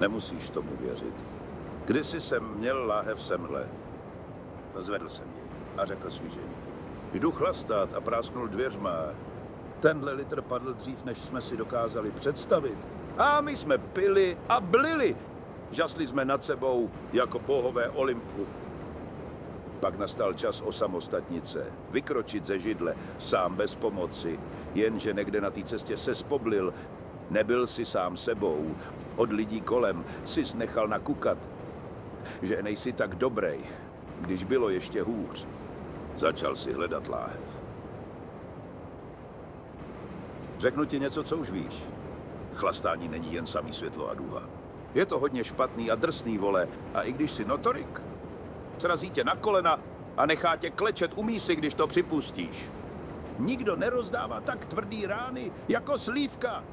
Nemusíš tomu věřit. Kdysi jsem měl láhev semhle. Zvedl jsem ji a řekl svížení. Jdu chlastat a prásknul dvěřma. Tenhle litr padl dřív, než jsme si dokázali představit. A my jsme pili a blili. Žasli jsme nad sebou jako bohové Olympu. Pak nastal čas osamostatnit se, vykročit ze židle, sám bez pomoci. Jenže někde na té cestě se spoblil. Nebyl si sám sebou. Od lidí kolem sis nechal nakukat, že nejsi tak dobrej, když bylo ještě hůř. Začal si hledat láhev. Řeknu ti něco, co už víš. Chlastání není jen samý světlo a duha. Je to hodně špatný a drsný, vole. A i když jsi notorik, srazí tě na kolena a nechá tě klečet u mísy, když to připustíš. Nikdo nerozdává tak tvrdý rány jako slívka.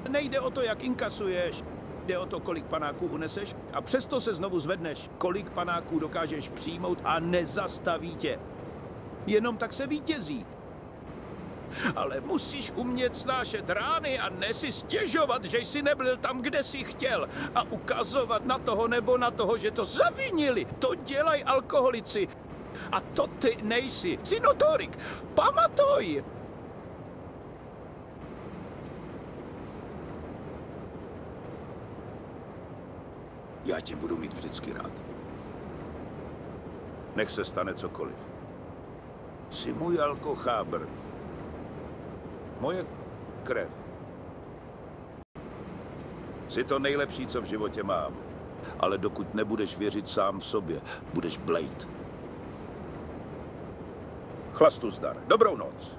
Nejde o to, jak inkasuješ. Jde o to, kolik panáků uneseš a přesto se znovu zvedneš. Kolik panáků dokážeš přijmout a nezastaví tě. Jenom tak se vítězí. Ale musíš umět snášet rány a ne si stěžovat, že jsi nebyl tam, kde jsi chtěl. A ukazovat na toho nebo na toho, že to zavinili. To dělají alkoholici. A to ty nejsi. Jsi notorik. Pamatuj! Já tě budu mít vždycky rád. Nech se stane cokoliv. Jsi můj alkochábr. Moje krev. Jsi to nejlepší, co v životě mám. Ale dokud nebudeš věřit sám v sobě, budeš Blade. Chlastu zdar. Dobrou noc.